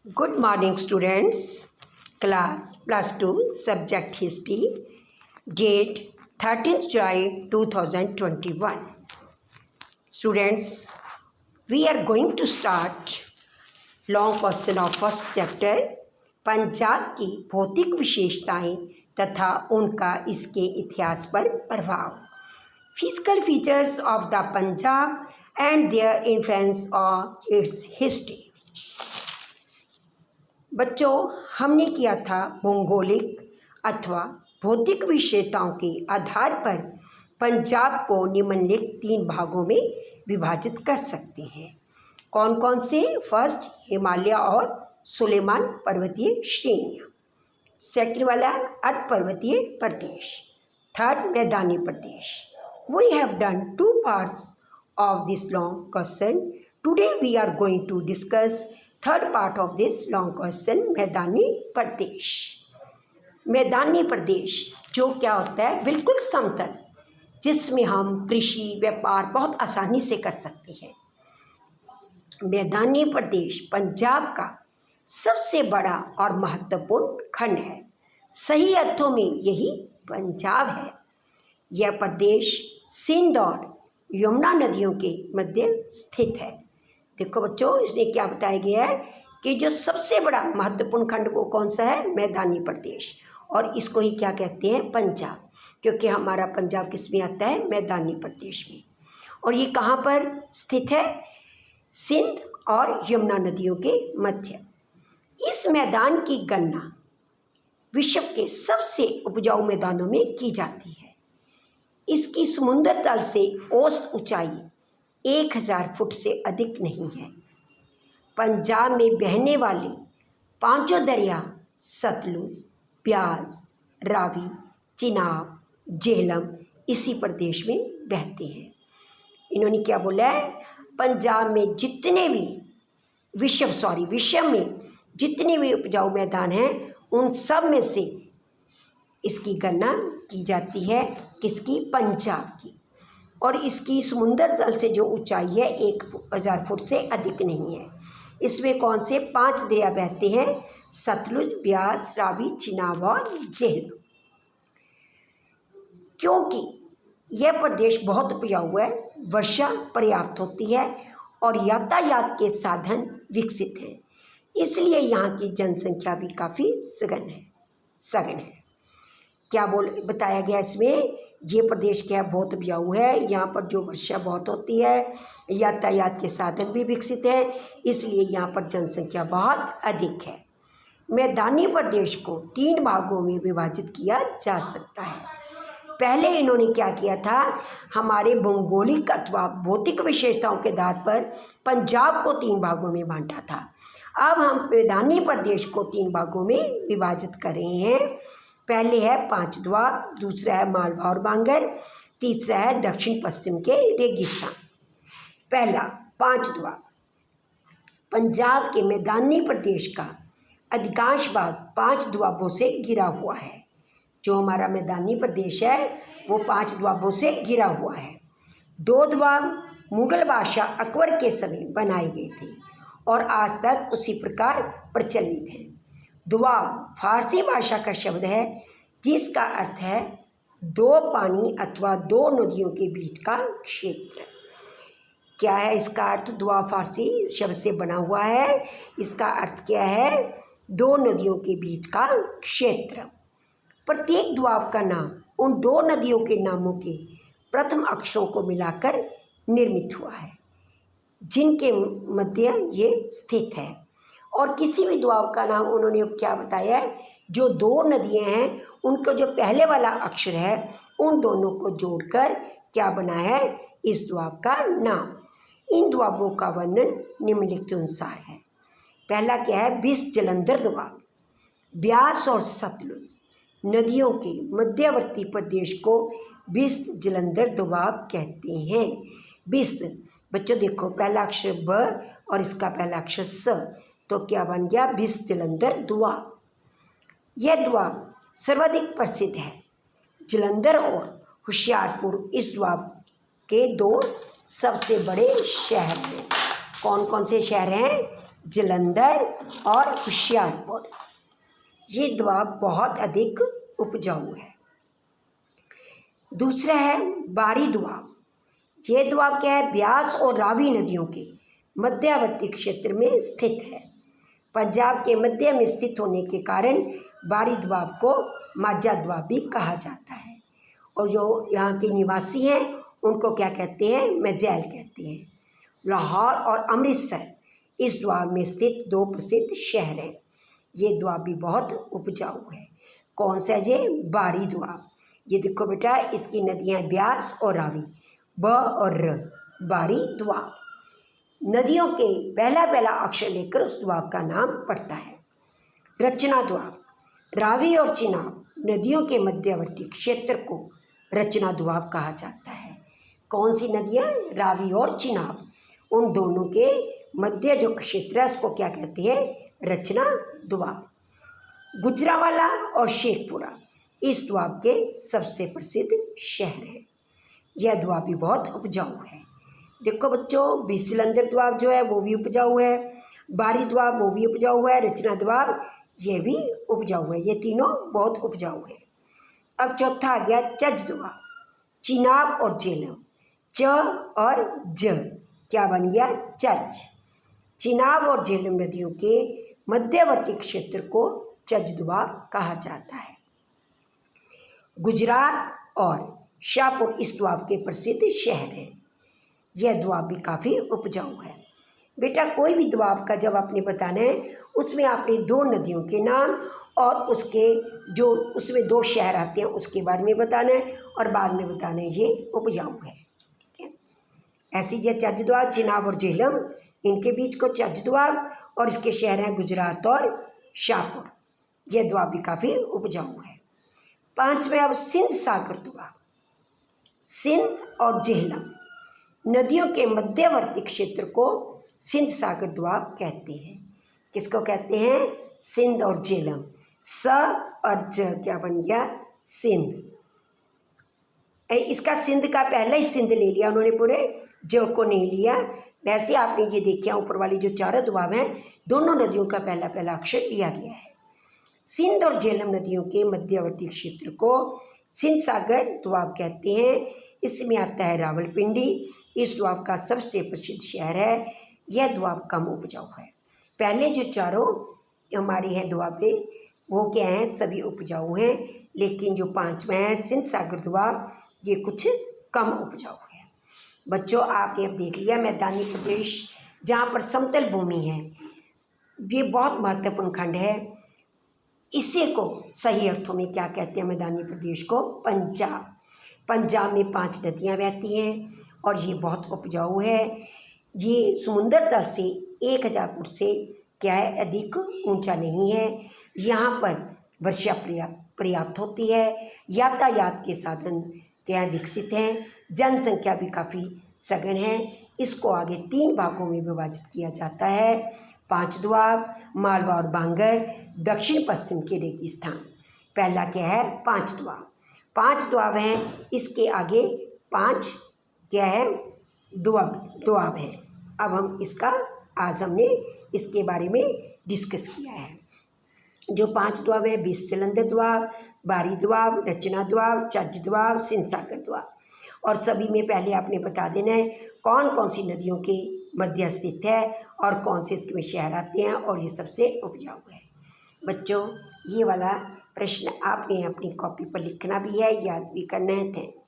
Good morning, students. Class plus 2, subject history, date 13th July 2021. Students, we are going to start long question of first chapter, Punjab की भौतिक विशेषताएं तथा उनका इसके इतिहास पर प्रभाव, physical features of the Punjab and their influence on it's history. बच्चों, हमने किया था भौगोलिक अथवा भौतिक विशेषताओं के आधार पर पंजाब को निम्नलिखित 3 भागों में विभाजित कर सकते हैं। कौन कौन से? फर्स्ट, हिमालय और सुलेमान पर्वतीय श्रेणियाँ। सेकंड वाला अर्ध पर्वतीय प्रदेश। थर्ड, मैदानी प्रदेश। We have done 2 parts of this long question. Today we are going to discuss third part of this long question, मैदानी प्रदेश। मैदानी प्रदेश जो क्या होता है? बिल्कुल समतल, जिसमें हम कृषि व्यापार बहुत आसानी से कर सकते हैं। मैदानी प्रदेश पंजाब का सबसे बड़ा और महत्वपूर्ण खंड है। सही अर्थों में यही पंजाब है। यह प्रदेश सिंध और यमुना नदियों के मध्य स्थित है। देखो बच्चों, इसमें क्या बताया गया है कि जो सबसे बड़ा महत्वपूर्ण खंड वो कौन सा है? मैदानी प्रदेश। और इसको ही क्या कहते हैं? पंजाब, क्योंकि हमारा पंजाब किस में आता है? मैदानी प्रदेश में। और ये कहाँ पर स्थित है? सिंध और यमुना नदियों के मध्य। इस मैदान की गणना विश्व के सबसे उपजाऊ मैदानों में की जाती है। इसकी समुद्र तल से औसत ऊंचाई 1000 फुट से अधिक नहीं है। पंजाब में बहने वाले 5 दरिया सतलुज, ब्यास, रावी, चिनाब, झेलम इसी प्रदेश में बहते हैं। इन्होंने क्या बोला है? पंजाब में जितने भी विश्व में जितने भी उपजाऊ मैदान हैं, उन सब में से इसकी गणना की जाती है। किसकी? पंजाब की। और इसकी समुद्र तल से जो ऊंचाई है 1000 फुट से अधिक नहीं है। इसमें कौन से 5 दरिया बहते हैं? सतलुज, ब्यास, रावी, चिनाब और झेलम। क्योंकि यह प्रदेश बहुत उपजाऊ है, वर्षा पर्याप्त होती है और यातायात के साधन विकसित हैं, इसलिए यहाँ की जनसंख्या भी काफ़ी सघन है। क्या बताया गया इसमें? ये प्रदेश क्या है? बहुत उपजाऊ है। यहाँ पर जो वर्षा बहुत होती है, यातायात के साधन भी विकसित हैं, इसलिए यहाँ पर जनसंख्या बहुत अधिक है। मैदानी प्रदेश को 3 भागों में विभाजित किया जा सकता है। पहले इन्होंने क्या किया था? हमारे भौगोलिक अथवा भौतिक विशेषताओं के आधार पर पंजाब को 3 भागों में बांटा था। अब हम मैदानी प्रदेश को 3 भागों में विभाजित कर रहे हैं। पहले है 5 द्वाब, दूसरा है मालवा और बांगर, तीसरा है दक्षिण पश्चिम के रेगिस्तान। पहला 5 द्वाब। पंजाब के मैदानी प्रदेश का अधिकांश भाग 5 द्वाबों से घिरा हुआ है। जो हमारा मैदानी प्रदेश है वो 5 द्वाबों से घिरा हुआ है। 2 द्वाब मुगल बादशाह अकबर के समय बनाए गए थे और आज तक उसी प्रकार प्रचलित हैं। दुआब फारसी भाषा का शब्द है, जिसका अर्थ है 2 पानी अथवा 2 नदियों के बीच का क्षेत्र। क्या है इसका अर्थ? दुआब फारसी शब्द से बना हुआ है। इसका अर्थ क्या है? 2 नदियों के बीच का क्षेत्र। प्रत्येक दुआब का नाम उन 2 नदियों के नामों के प्रथम अक्षरों को मिलाकर निर्मित हुआ है, जिनके मध्य ये स्थित है। और किसी भी दुआब का नाम उन्होंने क्या बताया है? जो 2 नदियां हैं उनको जो पहले वाला अक्षर है उन दोनों को जोड़कर क्या बना है इस दुआब का नाम। इन दुआबों का वर्णन निम्नलिखित अनुसार है। पहला क्या है? बिस जलंधर दुआब। ब्यास और सतलुज नदियों के मध्यवर्ती प्रदेश को बिस जलंधर दुआब कहते हैं। बिस, बच्चों देखो, पहला अक्षर ब और इसका पहला अक्षर स, तो क्या बन गया? बिस जलंधर दुआब। यह दुआब सर्वाधिक प्रसिद्ध है। जलंधर और होशियारपुर इस दुआब के 2 सबसे बड़े शहर हैं। कौन कौन से शहर हैं? जलंधर और होशियारपुर। ये दोआब बहुत अधिक उपजाऊ है। दूसरा है बारी दोआब। ये दोआब क्या है, ब्यास और रावी नदियों के मध्यवर्ती क्षेत्र में स्थित है। पंजाब के मध्य में स्थित होने के कारण बारी दोआब को माझा दोआब भी कहा जाता है। और जो यहाँ के निवासी हैं उनको क्या कहते हैं, मजैल कहते हैं। लाहौर और अमृतसर इस दोआब में स्थित दो प्रसिद्ध शहर हैं। ये दोआब भी बहुत उपजाऊ है। कौन सा है ये, बारी दोआब। ये देखो बेटा, इसकी नदियाँ ब्यास और रावी, ब और र, बारी दोआब। नदियों के पहला पहला अक्षर लेकर उस दोआब का नाम पड़ता है। रचना दोआब। रावी और चिनाब नदियों के मध्यवर्ती क्षेत्र को रचना दोआब कहा जाता है। कौन सी नदियाँ, रावी और चिनाब, उन दोनों के मध्य जो क्षेत्र है उसको क्या कहते हैं, रचना दोआब। गुजरावाला और शेखपुरा इस दोआब के सबसे प्रसिद्ध शहर हैं। यह दोआब भी बहुत उपजाऊ है। देखो बच्चों, बिसलंदर दोआब जो है वो भी उपजाऊ है, बारी दोआब वो भी उपजाऊ है, रचना दोआब ये भी उपजाऊ है। ये तीनों बहुत उपजाऊ है। अब चौथा आ गया चज दोआब। चिनाब और झेलम, च और ज क्या बन गया, चज। चिनाब और झेलम नदियों के मध्यवर्ती क्षेत्र को चज दोआब कहा जाता है। गुजरात और शाहपुर इस दोआब के प्रसिद्ध शहर हैं। यह दोआब भी काफ़ी उपजाऊ है। बेटा, कोई भी दोआब का जब आपने बताना है उसमें आपने दो नदियों के नाम और उसके जो उसमें दो शहर आते हैं उसके बारे में बताना है और बाद में बताना है ये उपजाऊ है। ठीक है, ऐसी जो चज दोआब, चिनाब और झेलम, इनके बीच को चज दोआब और इसके शहर हैं गुजरात और शाहपुर। यह दोआब भी काफ़ी उपजाऊ है। पांचवें अब सिंध सागर दोआब। सिंध और झेलम नदियों के मध्यवर्ती क्षेत्र को सिंध सागर दोआब कहते हैं। किसको कहते हैं, सिंध और झेलम। स और ज क्या बन गया, सिंध। इसका सिंध का पहला ही सिंध ले लिया उन्होंने, पूरे ज को नहीं लिया। वैसे आपने ये देखा ऊपर वाली जो चारों दोआब हैं दोनों नदियों का पहला पहला अक्षर लिया गया है। सिंध और झेलम नदियों के मध्यवर्ती क्षेत्र को सिंध सागर दोआब कहते हैं। इसमें आता है रावलपिंडी। इस दोआब का सबसे प्रसिद्ध शहर है। यह दोआब कम उपजाऊ है। पहले जो चारों हमारी हैं दोआबें वो क्या हैं, सभी उपजाऊ हैं, लेकिन जो पांचवा है सिंध सागर दोआब ये कुछ कम उपजाऊ है। बच्चों, आपने अब देख लिया मैदानी प्रदेश जहाँ पर समतल भूमि है, ये बहुत महत्वपूर्ण खंड है। इसी को सही अर्थों में क्या कहते हैं, मैदानी प्रदेश को पंजाब। पंजाब में 5 नदियाँ बहती हैं और ये बहुत उपजाऊ है। ये समुद्र तल से 1000 फुट से क्या है, अधिक ऊंचा नहीं है। यहाँ पर वर्षा पर्याप्त होती है। यातायात के साधन क्या है, विकसित हैं। जनसंख्या भी काफ़ी सघन है। इसको आगे 3 भागों में विभाजित किया जाता है। 5 दोआब, मालवा और बांगर, दक्षिण पश्चिम के रेगिस्तान। पहला क्या है, 5 दोआब। 5 दोआब हैं, इसके आगे 5 क्या है, दोआब हैं। अब हम इसका आज हमने इसके बारे में डिस्कस किया है। जो 5 दोआब है, बिसलंदर दोआब, बारी दोआब, रचना दोआब, चज दोआब, सिंध सागर दोआब। और सभी में पहले आपने बता देना है कौन कौन सी नदियों के मध्य स्थित है और कौन से इसमें शहर आते हैं और ये सबसे उपजाऊ है। बच्चों, ये वाला प्रश्न आपने अपनी कॉपी पर लिखना भी है, याद भी करना है। थैंक्स।